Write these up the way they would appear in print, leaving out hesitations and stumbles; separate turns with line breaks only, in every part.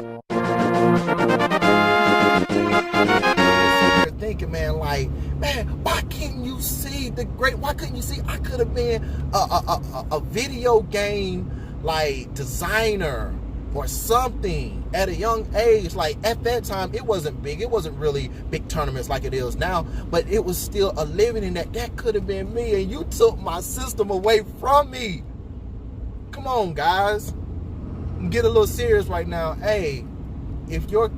You're thinking, man, like, man, why couldn't you see why couldn't you see I could have been a video game like designer or something at a young age. Like at that time, it wasn't big. It wasn't really big tournaments like it is now, but it was still a living in that could have been me, and you took my system away from me. Come on, guys. Get a little serious right now. Hey, if your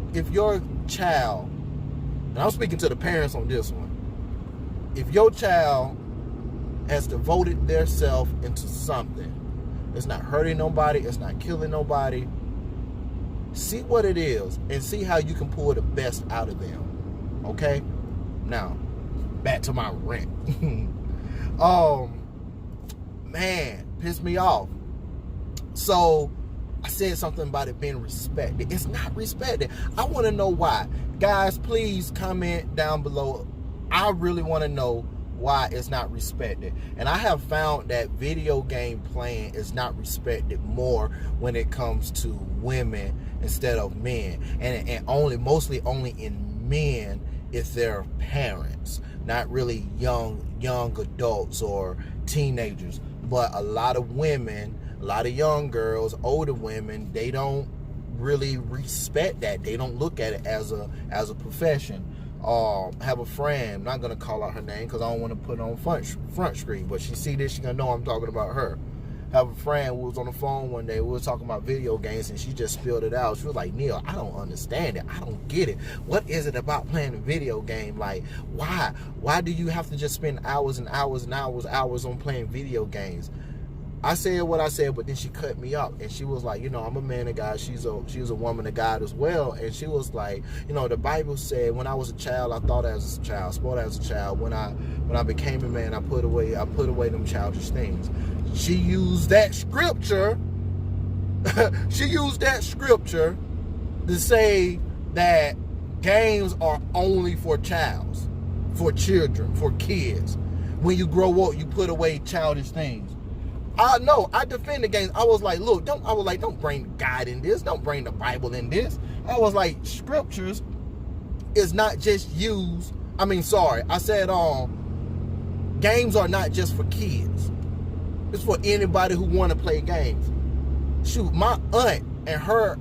child, and I'm speaking to the parents on this one, if your child has devoted their self into something, it's not hurting nobody, it's not killing nobody, see what it is and see how you can pull the best out of them. Okay? Now, back to my rant. Man, pissed me off. So I said something about it being respected. It's not respected. I want to know why. Guys, please comment down below. I really want to know why it's not respected. And I have found that video game playing is not respected more when it comes to women instead of men. And mostly only in men if they're parents, not really young adults or teenagers. But a lot of women, a lot of young girls, older women, they don't really respect that. They don't look at it as a profession. Have a friend, I'm not gonna call out her name because I don't want to put it on front screen, but she see this, she gonna know I'm talking about her. Have a friend who was on the phone one day, we were talking about video games, and she just spilled it out. She was like, Neil, I don't understand it. I don't get it. What is it about playing a video game? Like, why do you have to just spend hours and hours and hours on playing video games? I said what I said, but then she cut me up, and she was like, I'm a man of God. She's a woman of God as well, and she was like, the Bible said, when I was a child, I thought as a child, spoke as a child. When I became a man, I put away them childish things. She used that scripture. She used that scripture to say that games are only for children, for kids. When you grow up, you put away childish things. I know, I defend the games. I was like, look, don't bring God in this. Don't bring the Bible in this. I was like, scriptures is not just used. I said, games are not just for kids. It's for anybody who want to play games. Shoot, my aunt and her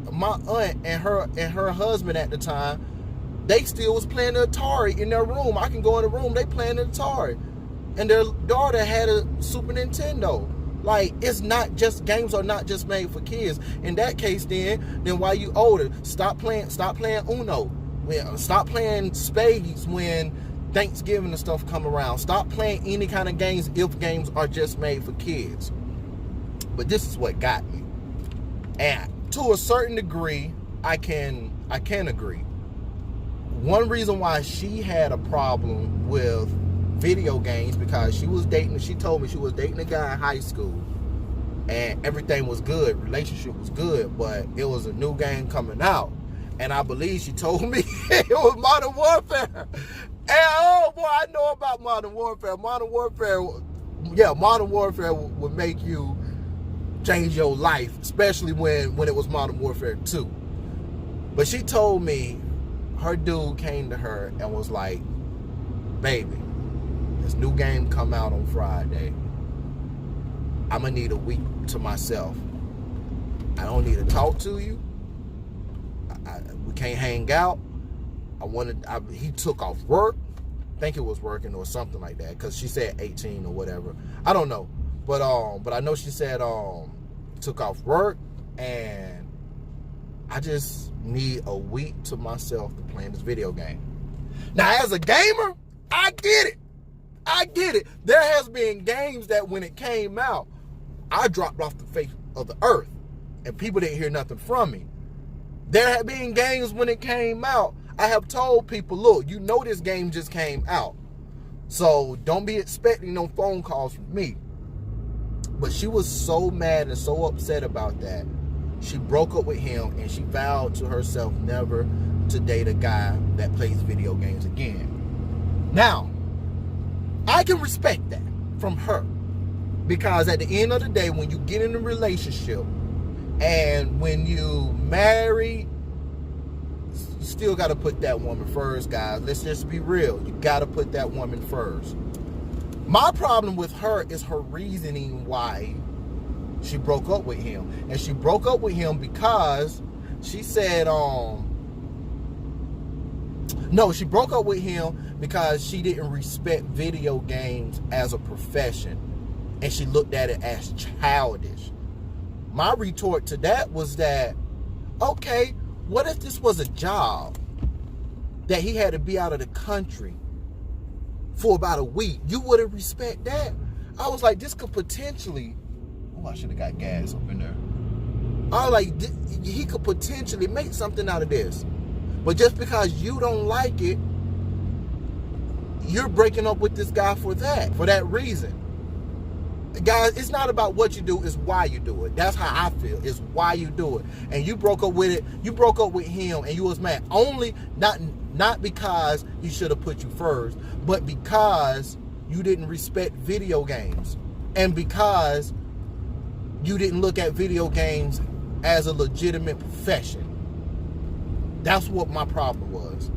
husband at the time, they still was playing the Atari in their room. I can go in the room, they playing the Atari. And their daughter had a Super Nintendo. Like, it's not just, games are not just made for kids. In that case, then while you older, stop playing Uno. Stop playing spades when Thanksgiving and stuff come around. Stop playing any kind of games if games are just made for kids. But this is what got me. And to a certain degree, I can agree. One reason why she had a problem with video games, because she told me she was dating a guy in high school and everything was good, relationship was good, but it was a new game coming out, and I believe she told me it was Modern Warfare. And oh boy, I know about Modern Warfare. Modern Warfare would make you change your life, especially when it was Modern Warfare 2. But she told me her dude came to her and was like, baby, this new game come out on Friday. I'm gonna need a week to myself. I don't need to talk to you. We can't hang out. He took off work. I think it was working or something like that, because she said 18 or whatever. I don't know, but I know she said took off work, and I just need a week to myself to play this video game. Now, as a gamer, I get it. There has been games that when it came out, I dropped off the face of the earth and people didn't hear nothing from me. There have been games when it came out, I have told people, look, this game just came out, so don't be expecting no phone calls from me. But she was so mad and so upset about that, she broke up with him, and she vowed to herself never to date a guy that plays video games again. Now, I can respect that from her, because at the end of the day, when you get in a relationship and when you marry still got to put that woman first, guys. Let's just be real. You got to put that woman first. My problem with her is her reasoning why she broke up with him. And she broke up with him because she said, no, she broke up with him because she didn't respect video games as a profession. And she looked at it as childish. My retort to that was that, okay, what if this was a job that he had to be out of the country for about a week? You wouldn't respect that? I was like, this could potentially, oh, I should have got gas up in there. I was like, he could potentially make something out of this. But just because you don't like it, you're breaking up with this guy for that reason. Guys, it's not about what you do, it's why you do it. That's how I feel. It's why you do it. And you broke up with it. You broke up with him and you was mad. Only not because he should have put you first, but because you didn't respect video games. And because you didn't look at video games as a legitimate profession. That's what my problem was.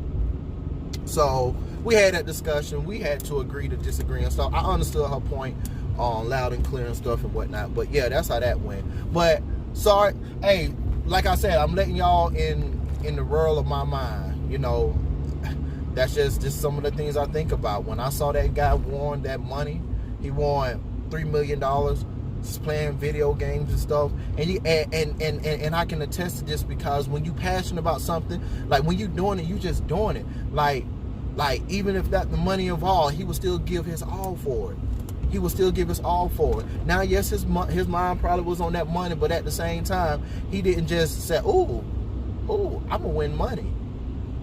So we had that discussion. We had to agree to disagree and stuff. I understood her point loud and clear and stuff and whatnot. But yeah, that's how that went. But sorry, hey, like I said, I'm letting y'all in the world of my mind. You know, that's just some of the things I think about. When I saw that guy won that money, he won $3 million just playing video games and stuff. And I can attest to this because when you passionate about something, like when you doing it, you just doing it. Like even if that the money involved, he would still give his all for it. He would still give his all for it. Now, yes, his mind probably was on that money, but at the same time, he didn't just say, "Oh, I'm gonna win money.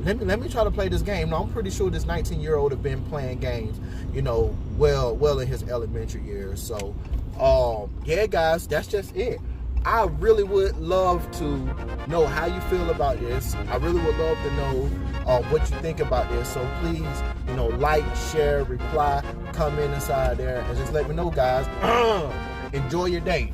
Let me try to play this game." No, I'm pretty sure this 19-year-old have been playing games, you know, well in his elementary years. So, yeah, guys, that's just it. I really would love to know how you feel about this. I really would love to know what you think about this. So please, you know, like, share, reply, comment inside there, and just let me know, guys. Enjoy your day.